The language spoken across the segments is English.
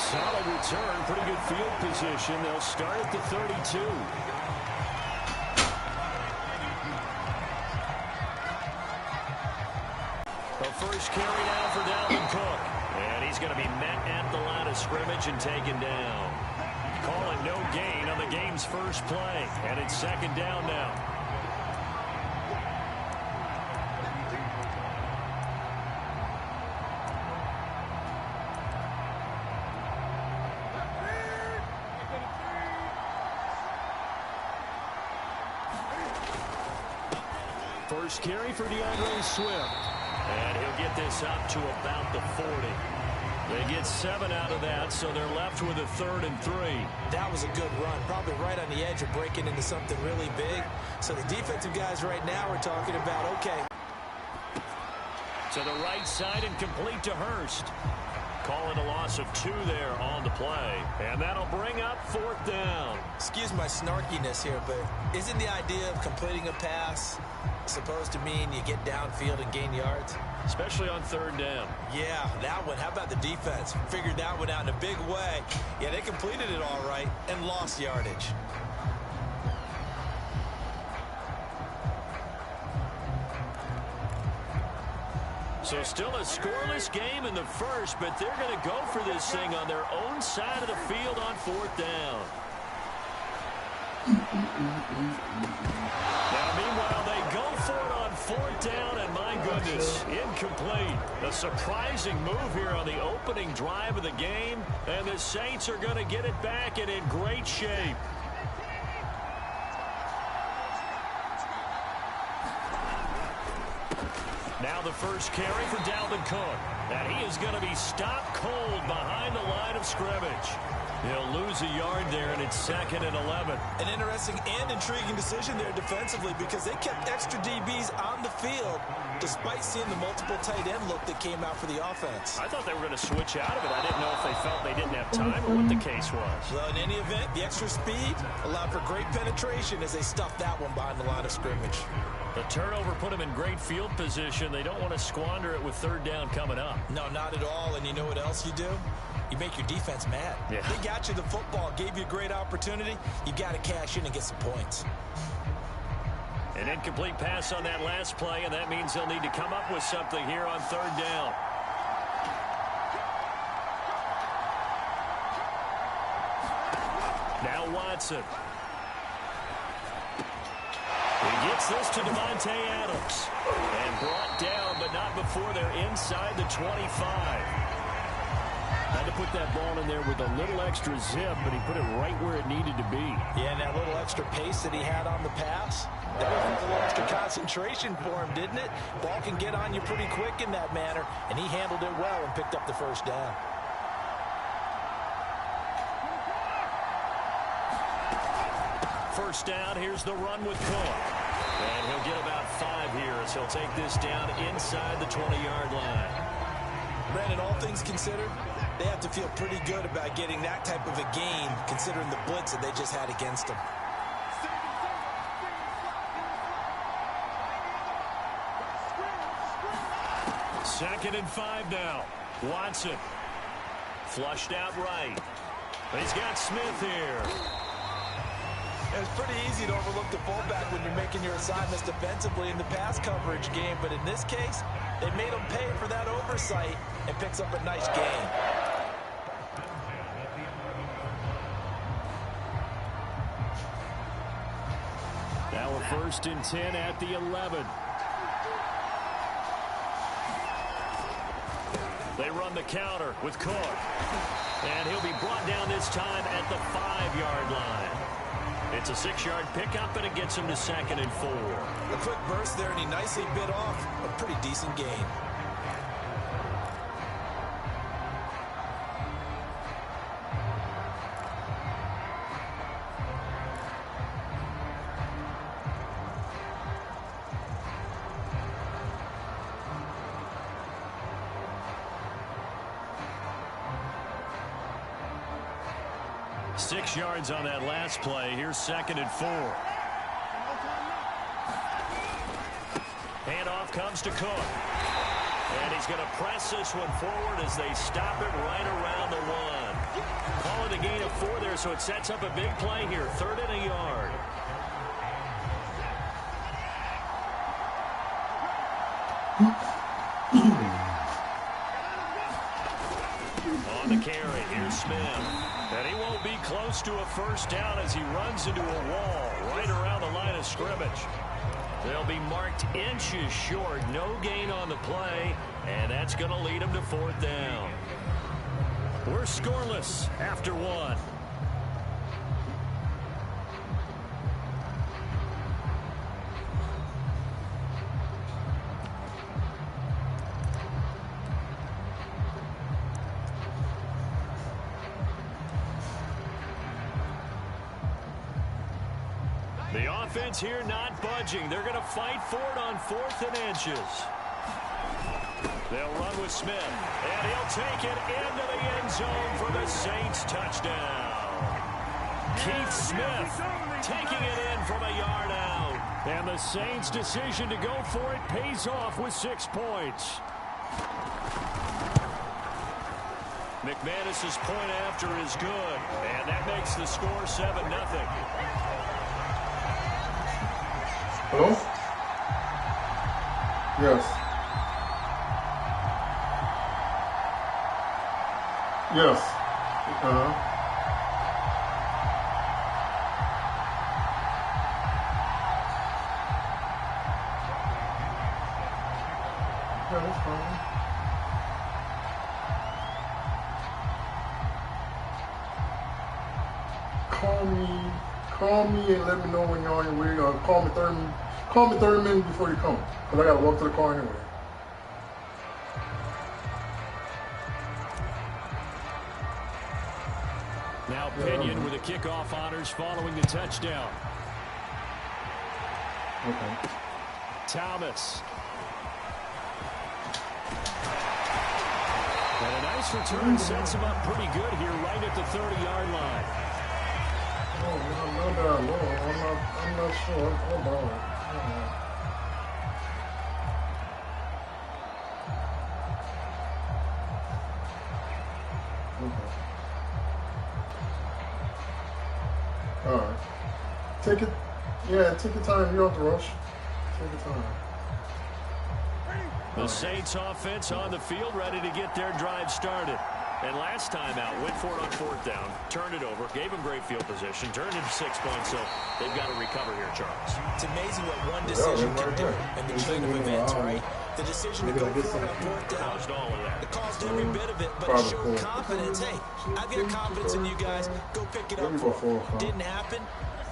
Solid return, pretty good field position. They'll start at the 32. The first carry down for Dalvin Cook. And he's going to be met at the line of scrimmage and taken down. Calling no gain on the game's first play. And it's second down now. First carry for DeAndre Swift. And he'll get this up to about the 40. They get 7 out of that, so they're left with a 3rd and 3. That was a good run, probably right on the edge of breaking into something really big. So the defensive guys right now are talking about, okay. To the right side and complete to Hurst. Calling a loss of 2 there on the play. And that'll bring up 4th down. Excuse my snarkiness here, but isn't the idea of completing a pass supposed to mean you get downfield and gain yards? Especially on 3rd down. Yeah, that one. How about the defense? Figured that one out in a big way. Yeah, they completed it all right and lost yardage. So still a scoreless game in the first, but they're going to go for this thing on their own side of the field on 4th down. Now, meanwhile, they go for it on 4th down, and my goodness, incomplete. A surprising move here on the opening drive of the game, and the Saints are going to get it back and in great shape. Now the first carry for Dalvin Cook. And he is going to be stopped cold behind the line of scrimmage. He'll lose a yard there, and it's 2nd and 11. An interesting and intriguing decision there defensively because they kept extra DBs on the field despite seeing the multiple tight end look that came out for the offense. I thought they were going to switch out of it. I didn't know if they felt they didn't have time or what the case was. Well, in any event, the extra speed allowed for great penetration as they stuffed that one behind the line of scrimmage. The turnover put them in great field position. They don't want to squander it with 3rd down coming up. No, not at all. And you know what else you do? You make your defense mad. Yeah. They got you the football, gave you a great opportunity. You got to cash in and get some points. An incomplete pass on that last play, and that means they'll need to come up with something here on 3rd down. Now Watson. He gets this to Devontae Adams. And brought down, but not before they're inside the 25. Had to put that ball in there with a little extra zip, but he put it right where it needed to be. Yeah, and that little extra pace that he had on the pass, that was a little extra concentration for him, didn't it? Ball can get on you pretty quick in that manner, and he handled it well and picked up the 1st down. First down, here's the run with Cook. And he'll get about 5 here as he'll take this down inside the 20-yard line. Brandon, all things considered, they have to feel pretty good about getting that type of a gain considering the blitz that they just had against them. Second and 5 now. Watson. Flushed out right. But he's got Smith here. It's pretty easy to overlook the fullback when you're making your assignments defensively in the pass coverage game, but in this case, they made him pay for that oversight and picks up a nice gain. Now a 1st and 10 at the 11. They run the counter with Cook. And he'll be brought down this time at the 5-yard line. It's a 6-yard pickup, and it gets him to 2nd and 4. A quick burst there, and he nicely bit off a pretty decent gain. Six yards on that last play. Here's 2nd and 4. Handoff comes to Cook. And he's going to press this one forward as they stop it right around the 1. Call it a gain of 4 there, so it sets up a big play here. 3rd and a yard. On the carry, here's Smith. And he won't be close to a first down as he runs into a wall right around the line of scrimmage. They'll be marked inches short. No gain on the play, and that's going to lead them to 4th down. We're scoreless after 1. The offense here not budging. They're going to fight for it on 4th and inches. They'll run with Smith, and he'll take it into the end zone for the Saints touchdown. Keith Smith taking it in from a yard out. And the Saints' decision to go for it pays off with 6 points. McManus's point after is good, and that makes the score 7-0. Hello? Yes. Yes. Yeah, that's fine. Call me and let me know when you're on your way. Call me 30 minutes before you come, because I got to walk to the car anyway. Now Pinion with the kickoff honors following the touchdown. Okay. Thomas. And a nice return sets him up pretty good here right at the 30-yard line. Oh, not that low. I'm not sure. Hold on. Okay. All right. Take it. Yeah, take your time. You don't have to rush. Take your time. The Saints offense on the field, ready to get their drive started. And last time out, went for it on 4th down, turned it over, gave him great field position, turned it to 6 points, so they've got to recover here, Charles. It's amazing what one decision can do in the chain of events, right? The decision to go for it on 4th down. Caused all of that. It caused every bit of it, but it showed confidence. Hey, I've got confidence in you guys. Go pick it up for them. Didn't happen.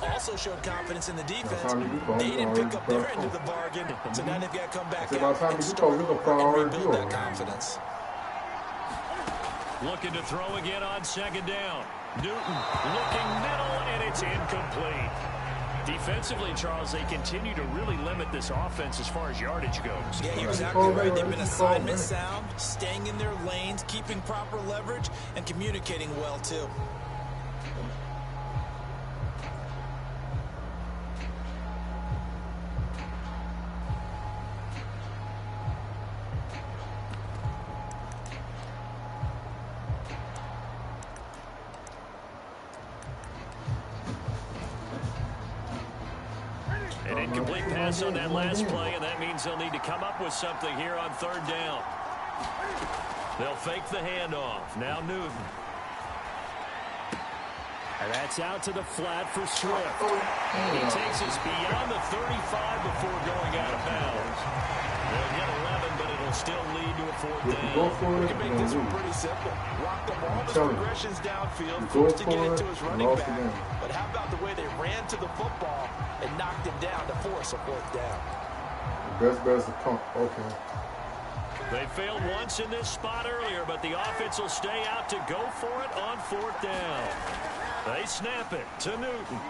Also showed confidence in the defense. They didn't pick up their end of the bargain, so now they've got to come back out and start and rebuild that confidence. Looking to throw again on 2nd down. Newton looking middle, and it's incomplete. Defensively, Charles, they continue to really limit this offense as far as yardage goes. Yeah, you're exactly right. They've been assignment sound, staying in their lanes, keeping proper leverage, and communicating well, too. An incomplete pass on that last play, and that means they'll need to come up with something here on 3rd down. They'll fake the handoff. Now Newton. And that's out to the flat for Swift. He takes us beyond the 35 before going out of bounds. They'll get 11, but it'll still lead to a 4th down. We can make this one pretty simple. Rock the ball as progressions downfield, forced to get it to his running back. But how about the way they ran to the football and knocked him down to force a 4th down? Best bet is to pump. Okay. They failed once in this spot earlier, but the offense will stay out to go for it on 4th down. They snap it to Newton.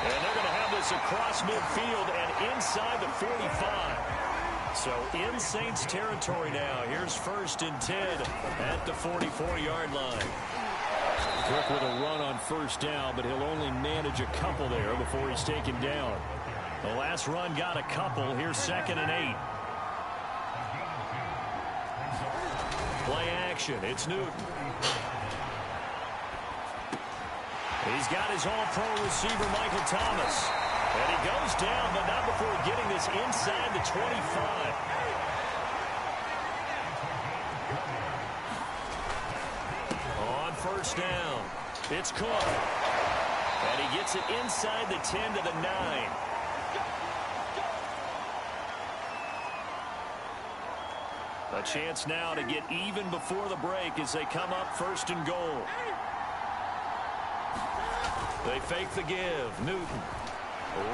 And they're going to have this across midfield and inside the 45. So in Saints territory now. Here's 1st and 10 at the 44-yard line. Cook with a run on 1st down, but he'll only manage a couple there before he's taken down. The last run got a couple. Here's 2nd and 8. action. It's Newton. He's got his all-pro receiver, Michael Thomas. And he goes down, but not before getting this inside the 25. On first down, it's Cook. And he gets it inside the 10 to the 9. A chance now to get even before the break as they come up first and goal. They fake the give. Newton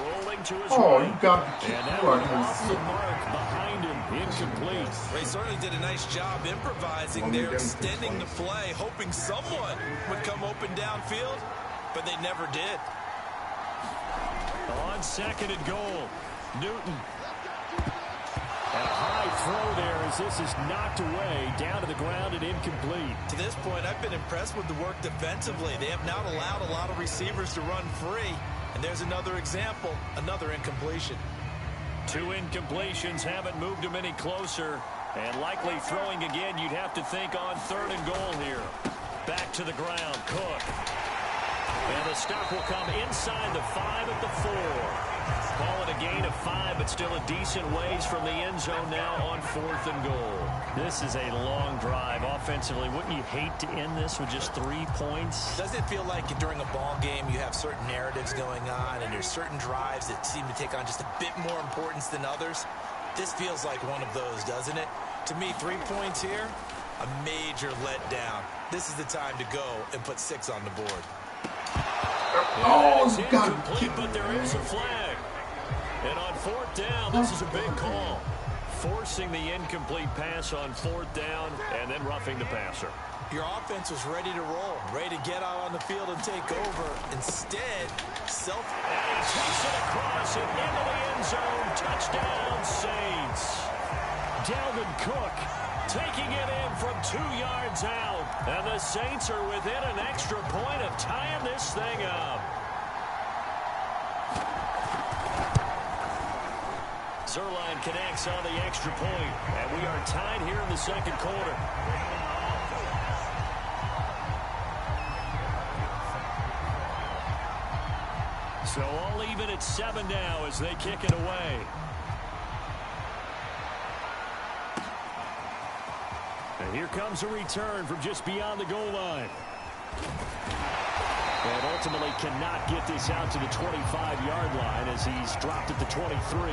rolling to his right. You got and that one off the mark behind him. Incomplete. They certainly did a nice job improvising there, extending the play, hoping someone would come open downfield, but they never did. On second and goal, Newton. And a high throw there as this is knocked away, down to the ground and incomplete. To this point, I've been impressed with the work defensively. They have not allowed a lot of receivers to run free. And there's another example, another incompletion. 2 incompletions haven't moved him any closer. And likely throwing again, you'd have to think on third and goal here. Back to the ground, Cook. And the stop will come inside the 5 at the 4. Call it a gain of 5, but still a decent ways from the end zone now on 4th and goal. This is a long drive offensively. Wouldn't you hate to end this with just 3 points? Doesn't it feel like during a ball game you have certain narratives going on and there's certain drives that seem to take on just a bit more importance than others? This feels like one of those, doesn't it? To me, 3 points here, a major letdown. This is the time to go and put 6 on the board. Oh, incomplete, but there is a flag. And on 4th down, this is a big call. Forcing the incomplete pass on 4th down and then roughing the passer. Your offense was ready to roll, ready to get out on the field and take over. Instead, and he takes it across and into the end zone. Touchdown, Saints. Dalvin Cook taking it in from 2 yards out. And the Saints are within an extra point of tying this thing up. Zerline connects on the extra point, and we are tied here in the second quarter. So all even at 7 now as they kick it away. And here comes a return from just beyond the goal line. And ultimately cannot get this out to the 25-yard line as he's dropped at the 23.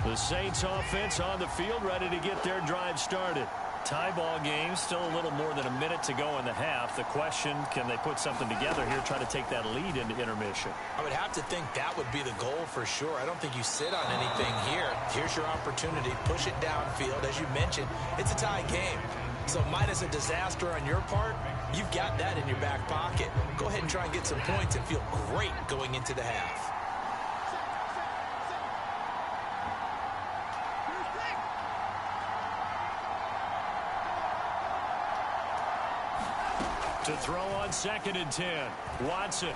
The Saints offense on the field, ready to get their drive started. Tie ball game, still a little more than a minute to go in the half. The question, can they put something together here, try to take that lead into intermission? I would have to think that would be the goal for sure. I don't think you sit on anything here. Here's your opportunity. Push it downfield. As you mentioned, it's a tie game. So minus a disaster on your part, you've got that in your back pocket. Go ahead and try and get some points and feel great going into the half. To throw on 2nd and 10. Watson.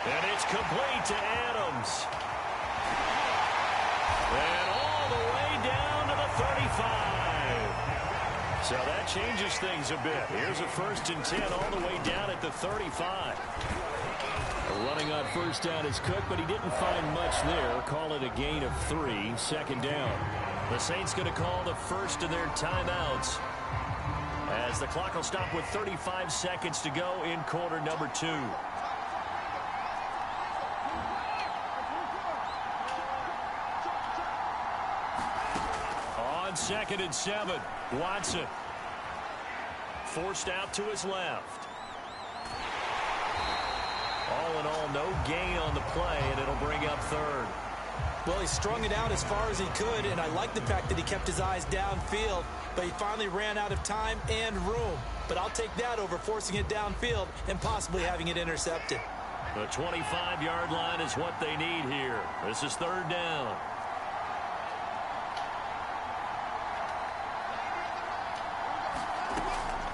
And it's complete to Adams. And all the way down to the 35. So that changes things a bit. Here's a 1st and 10 all the way down at the 35. Running on 1st down is Cook, but he didn't find much there. Call it a gain of 3. 2nd down. The Saints going to call the first of their timeouts, as the clock will stop with 35 seconds to go in quarter number 2. On 2nd and 7, Watson. Forced out to his left. All in all, no gain on the play, and it'll bring up 3rd. Well, he strung it out as far as he could, and I like the fact that he kept his eyes downfield, but he finally ran out of time and room. But I'll take that over forcing it downfield and possibly having it intercepted. The 25-yard line is what they need here. This is 3rd down.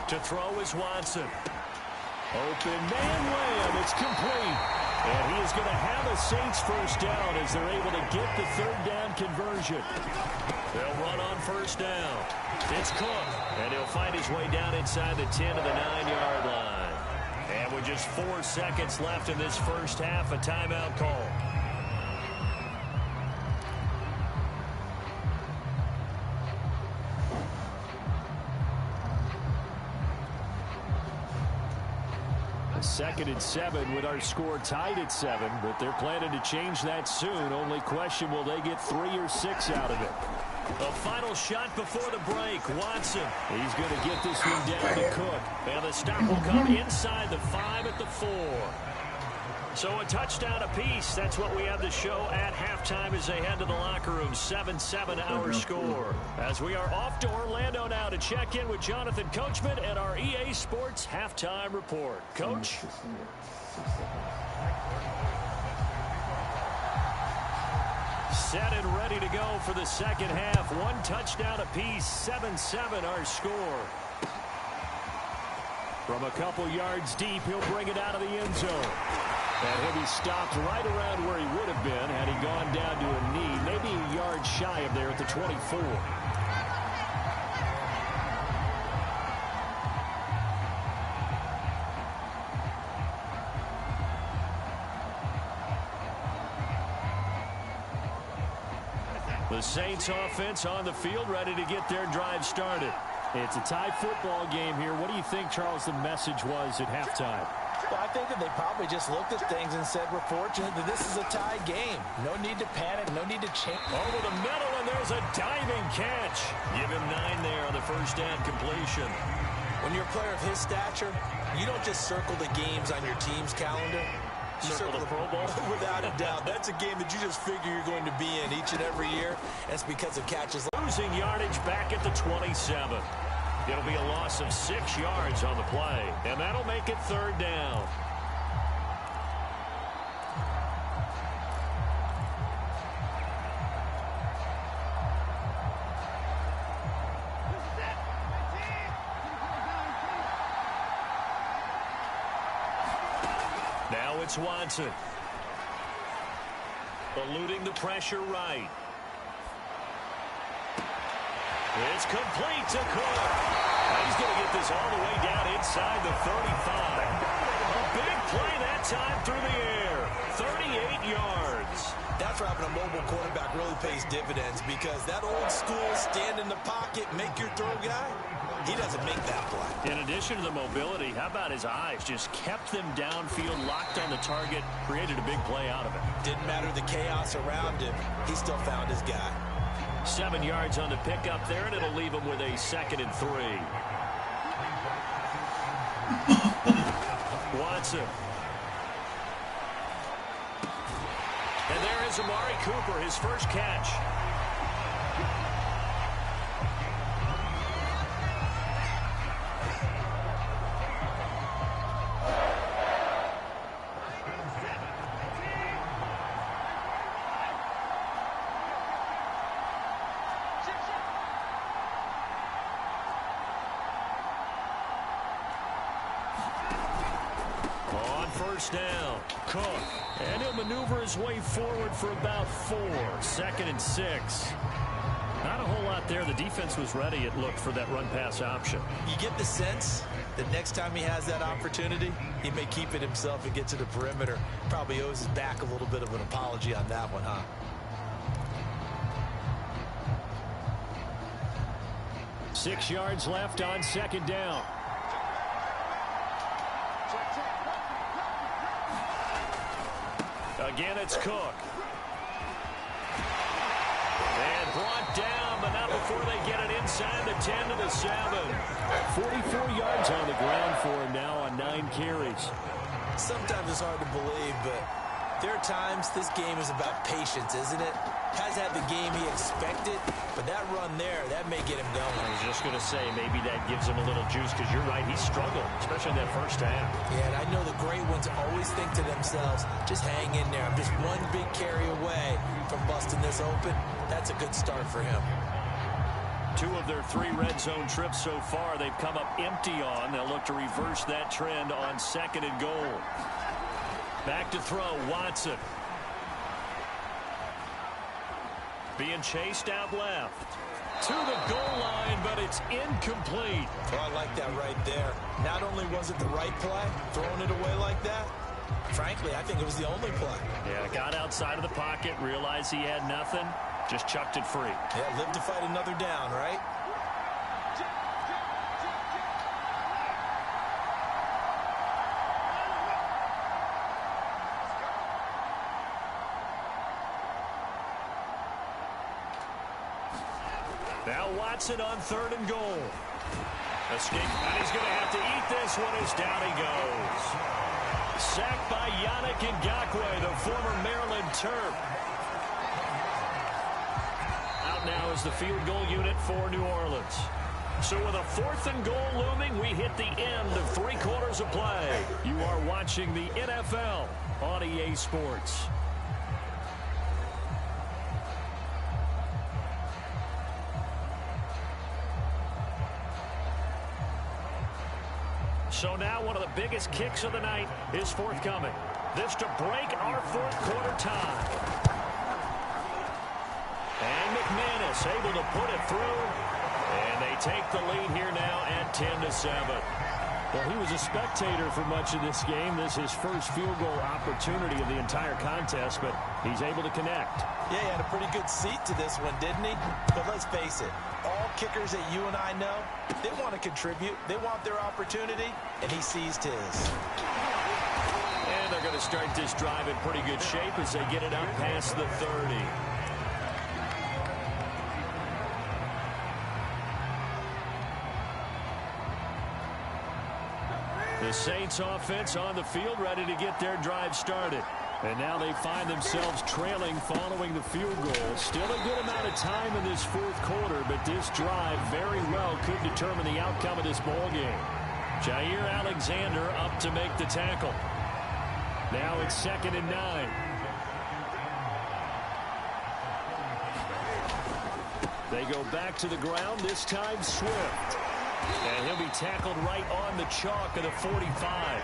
To throw is Watson. Open man, Lamb. It's complete. And he is going to have a Saints first down as they're able to get the third down conversion. They'll run on first down. It's Cook, and he'll find his way down inside the 10 to the 9-yard line. And with just 4 seconds left in this first half, a timeout call. Second and 7 with our score tied at 7, but they're planning to change that soon. Only question, will they get 3 or 6 out of it? A final shot before the break. Watson, he's going to get this one down to Cook. And the stop will come inside the 5 at the 4. So a touchdown apiece. That's what we have to show at halftime as they head to the locker room. 7-7 our score. As we are off to Orlando now to check in with Jonathan Coachman and our EA Sports halftime report. Coach? Set and ready to go for the second half. 1 touchdown apiece. 7-7 our score. From a couple yards deep, he'll bring it out of the end zone. And he'll be stopped right around where he would have been had he gone down to a knee, maybe a yard shy of there at the 24. The Saints offense on the field, ready to get their drive started. It's a tie football game here. What do you think, Charles, the message was at halftime? Well, I think that they probably just looked at things and said, we're fortunate that this is a tie game. No need to panic, no need to change. Over the middle, and there's a diving catch. Give him 9 there on the first down completion. When you're a player of his stature, you don't just circle the games on your team's calendar. You circle the Pro Bowl. Without a doubt. That's a game that you just figure you're going to be in each and every year. And it's because of catches. Losing yardage back at the 27. It'll be a loss of 6 yards on the play, and that'll make it third down. Now it's Watson. Eluding the pressure right. It's complete to Cook. He's going to get this all the way down inside the 35. A big play that time through the air. 38 yards. That's where having a mobile quarterback really pays dividends, because that old school stand in the pocket, make your throw guy, he doesn't make that play. In addition to the mobility, how about his eyes? Just kept them downfield, locked on the target, created a big play out of it. Didn't matter the chaos around him. He still found his guy. 7 yards on the pickup there, and it'll leave him with a 2nd and 3. Watson. And there is Amari Cooper, his first catch. Down, Cook, and he'll maneuver his way forward for about 4. 2nd and 6. Not a whole lot there. The defense was ready, it looked, for that run-pass option. You get the sense that next time he has that opportunity, he may keep it himself and get to the perimeter. Probably owes his back a little bit of an apology on that one, huh? Six yards left on 2nd down. Again, it's Cook. And brought down, but not before they get it inside the 10 to the 7. 44 yards on the ground for him now on 9 carries. Sometimes it's hard to believe, but there are times this game is about patience, isn't it? Has had the game he expected, but that run there, that may get him going. I was just going to say, maybe that gives him a little juice, because you're right, he struggled, especially in that first half. Yeah, and I know the great ones always think to themselves, just hang in there. I'm just one big carry away from busting this open. That's a good start for him. 2 of their 3 red zone trips so far, they've come up empty on. They'll look to reverse that trend on 2nd and goal. Back to throw, Watson. Being chased out left. To the goal line, but it's incomplete. Oh, I like that right there. Not only was it the right play, throwing it away like that, frankly, I think it was the only play. Yeah, got outside of the pocket, realized he had nothing, just chucked it free. Yeah, live to fight another down, right? Now Watson on 3rd and goal. Escape, and he's going to have to eat this one as down he goes. Sacked by Yannick Ngakoue, the former Maryland Terp. Out now is the field goal unit for New Orleans. So with a 4th and goal looming, we hit the end of 3 quarters of play. You are watching the NFL on EA Sports. So now one of the biggest kicks of the night is forthcoming. This to break our 4th quarter tie. And McManus able to put it through. And they take the lead here now at 10-7. Well, he was a spectator for much of this game. This is his first field goal opportunity of the entire contest, but he's able to connect. Yeah, he had a pretty good seat to this one, didn't he? But let's face it, all kickers that you and I know, they want to contribute. They want their opportunity, and he seized his. And they're going to start this drive in pretty good shape as they get it up past the 30. The Saints offense on the field ready to get their drive started. And now they find themselves trailing following the field goal. Still a good amount of time in this 4th quarter, but this drive very well could determine the outcome of this ball game. Jair Alexander up to make the tackle. Now it's 2nd and 9. They go back to the ground, this time Swift. And he'll be tackled right on the chalk of the 45.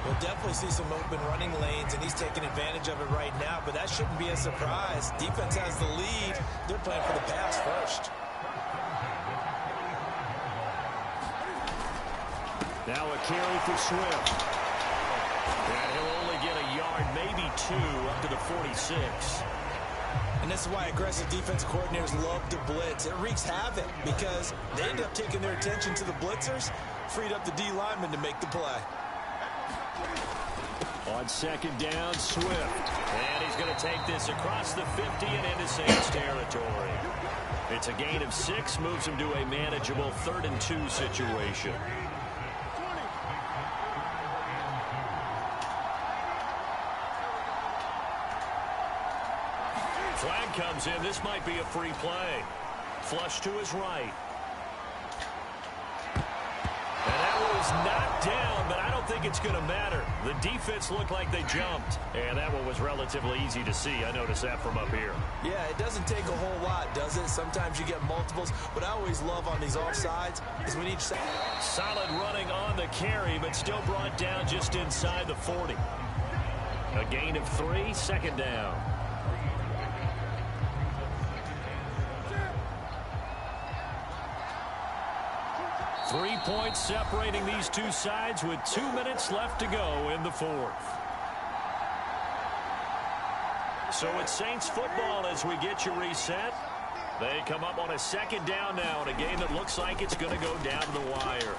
We'll definitely see some open running lanes, and he's taking advantage of it right now, but that shouldn't be a surprise. Defense has the lead. They're playing for the pass first. Now a carry for Swift. And he'll only get a yard, maybe 2, up to the 46. And this is why aggressive defense coordinators love to blitz. It wreaks havoc because they end up taking their attention to the blitzers, freed up the D lineman to make the play. On 2nd down, Swift. And he's going to take this across the 50 and into Saints territory. It's a gain of 6, moves him to a manageable 3rd and 2 situation. Flag comes in. This might be a free play. Flush to his right. And that was knocked down, but I don't think it's going to matter. The defense looked like they jumped, and that one was relatively easy to see. I noticed that from up here. Yeah, it doesn't take a whole lot, does it? Sometimes you get multiples. What I always love on these offsides is when each side. Solid running on the carry, but still brought down just inside the 40. A gain of 3, 2nd down. 3 points separating these two sides with 2 minutes left to go in the 4th. So it's Saints football as we get you reset. They come up on a 2nd down now in a game that looks like it's going to go down to the wire.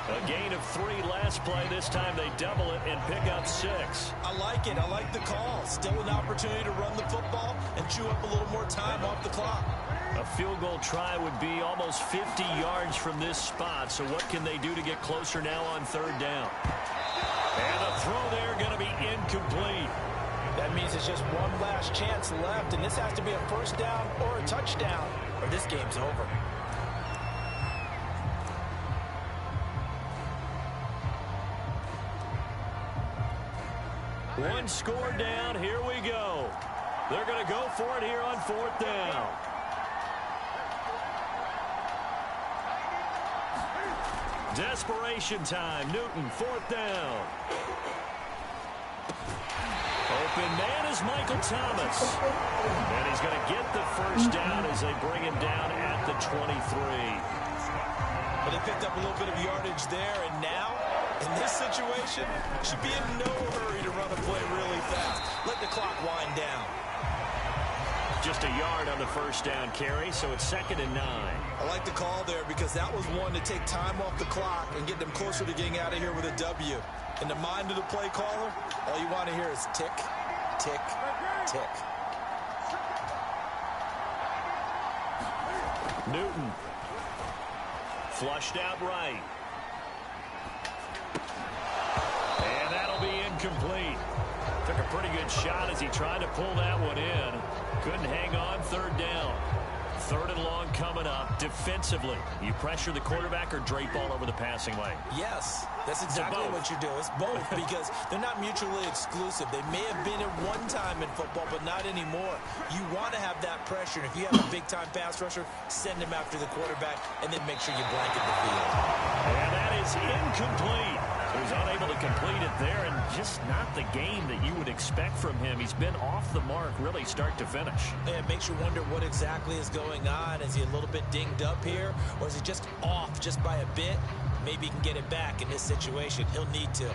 A gain of 3 last play. This time they double it and pick up 6. I like it. I like the call. Still an opportunity to run the football and chew up a little more time off the clock. A field goal try would be almost 50 yards from this spot. So what can they do to get closer now on 3rd down? And the throw there going to be incomplete. That means it's just one last chance left, and this has to be a 1st down or a touchdown, or this game's over. One score down. Here we go. They're going to go for it here on 4th down. Desperation time. Newton, 4th down. Open man is Michael Thomas. And he's going to get the 1st down as they bring him down at the 23. But they picked up a little bit of yardage there, and now, in this situation, should be in no hurry to run a play really fast. Let the clock wind down. Just a yard on the 1st down carry, so it's 2nd and 9. I like the call there because that was one to take time off the clock and get them closer to getting out of here with a W. In the mind of the play caller, all you want to hear is tick, tick, tick. Newton. Flushed out right. And that'll be incomplete. Took a pretty good shot as he tried to pull that one in. Couldn't hang on. 3rd down. 3rd and long coming up. Defensively, you pressure the quarterback or drape all over the passing lane? Yes, that's exactly what you do. It's both because they're not mutually exclusive. They may have been at one time in football, but not anymore. You want to have that pressure. And if you have a big-time pass rusher, send him after the quarterback and then make sure you blanket the field. And that is incomplete. He was unable to complete it there, and just not the game that you would expect from him. He's been off the mark really start to finish. And it makes you wonder what exactly is going on. Is he a little bit dinged up here, or is he just off just by a bit? Maybe he can get it back in this situation. He'll need to.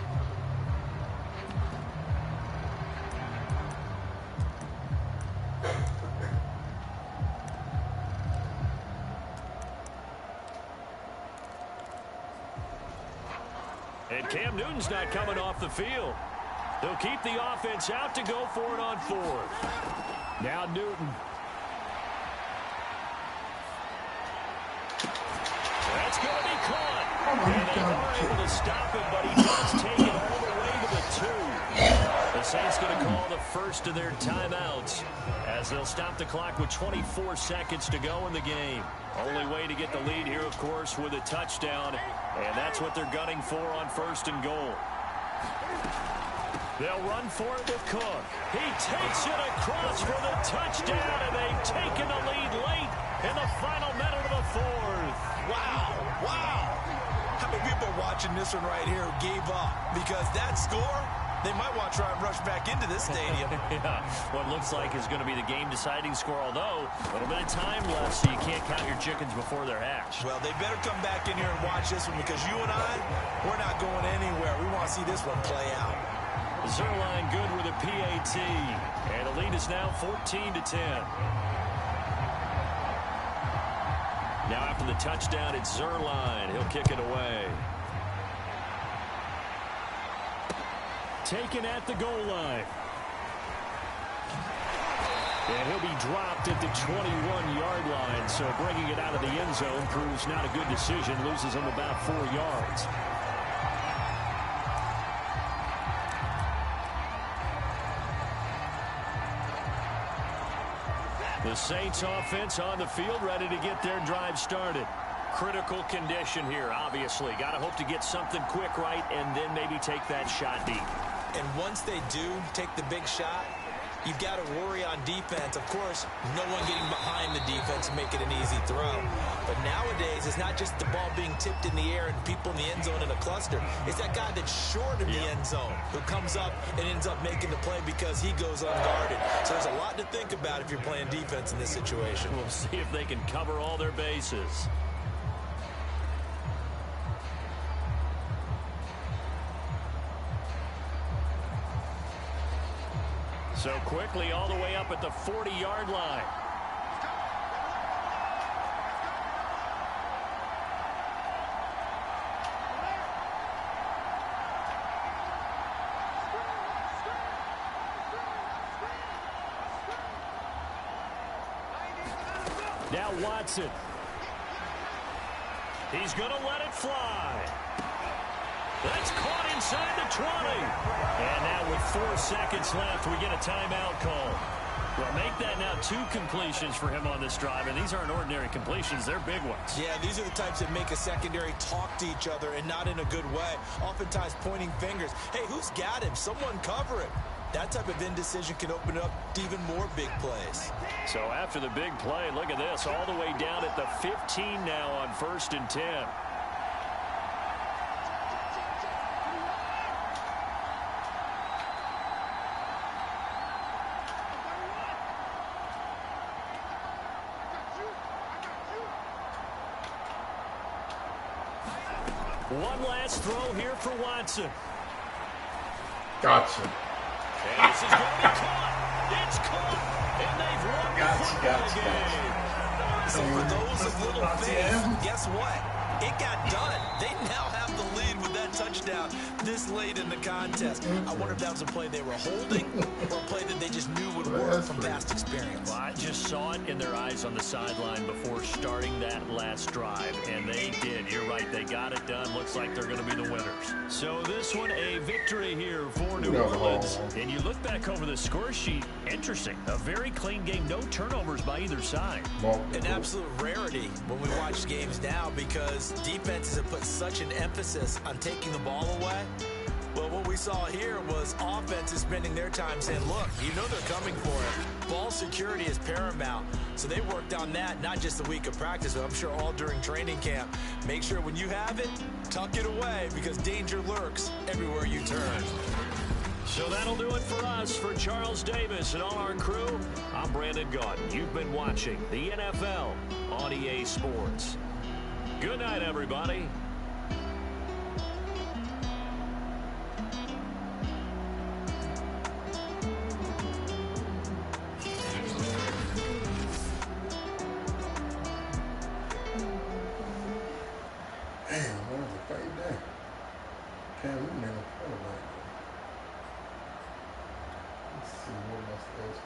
And Cam Newton's not coming off the field. They'll keep the offense out to go for it on 4th. Now Newton. That's going to be caught. And they are able to stop him, but he does take it all the way to the 2. The Saints going to call the first of their timeouts as they'll stop the clock with 24 seconds to go in the game. Only way to get the lead here, of course, with a touchdown. And that's what they're gunning for on 1st and goal. They'll run for it with Cook. He takes it across for the touchdown, and they've taken the lead late in the final minute of the 4th. Wow, wow. How many people are watching this one right here who gave up? Because that score, they might want to try and rush back into this stadium. Yeah, what looks like is going to be the game-deciding score, although a little bit of time left, so you can't count your chickens before they're hatched. Well, they better come back in here and watch this one because you and I, we're not going anywhere. We want to see this one play out. Zerline good with a PAT, and the lead is now 14-10. Now after the touchdown, it's Zerline. He'll kick it away. Taken at the goal line. And he'll be dropped at the 21-yard line, so bringing it out of the end zone proves not a good decision. Loses him about 4 yards. The Saints offense on the field, ready to get their drive started. Critical condition here, obviously. Got to hope to get something quick right and then maybe take that shot deep. And once they do take the big shot, you've got to worry on defense. Of course, no one getting behind the defense and make it an easy throw. But nowadays, it's not just the ball being tipped in the air and people in the end zone in a cluster. It's that guy that's short of the end zone who comes up and ends up making the play because he goes unguarded. So there's a lot to think about if you're playing defense in this situation. We'll see if they can cover all their bases. So quickly all the way up at the 40-yard line. Now Watson. He's going to let it fly. That's caught inside the 20. And now with 4 seconds left, we get a timeout call. Well, make that now 2 completions for him on this drive, and these aren't ordinary completions. They're big ones. Yeah, these are the types that make a secondary talk to each other and not in a good way. Oftentimes pointing fingers. Hey, who's got him? Someone cover it. That type of indecision can open up to even more big plays. So after the big play, look at this, all the way down at the 15 now on 1st and 10. One last throw here for Watson. Gotcha. And this is going to be caught. It's caught. And they've won the football game. So for those of little faith, guess what? It got done. They now have the lead with that touchdown this late in the contest. I wonder if that was a play they were holding or a play that they just knew would work from past experience. Well, I just saw it in their eyes on the sideline before starting that last drive, and they did. You're right. They got it done. Looks like they're going to be the winners. So this one, a victory here for New Orleans. And you look back over the score sheet, interesting. A very clean game. No turnovers by either side. An absolute rarity when we watch games now because defenses have put such an emphasis on taking the ball away. Well, what we saw here was offenses spending their time saying, look, you know they're coming for it. Ball security is paramount. So they worked on that, not just the week of practice, but I'm sure all during training camp. Make sure when you have it, tuck it away because danger lurks everywhere you turn. So that'll do it for us. For Charles Davis and all our crew, I'm Brandon Gaudin. You've been watching the NFL on EA Sports. Good night, everybody. Damn, that was a great day. Can't even play like that. Let's see what else was.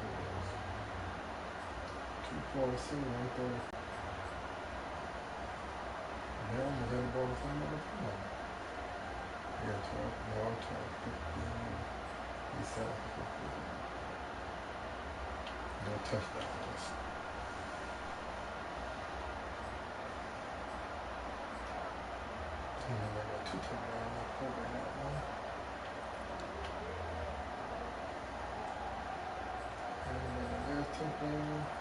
2.2 right there. Now I'm going to go to some other time. Yeah, 12, no, 12, 15, he said 15. No touchdowns. And then I got 2 touchdowns. I covered that one. And then there's touchdown.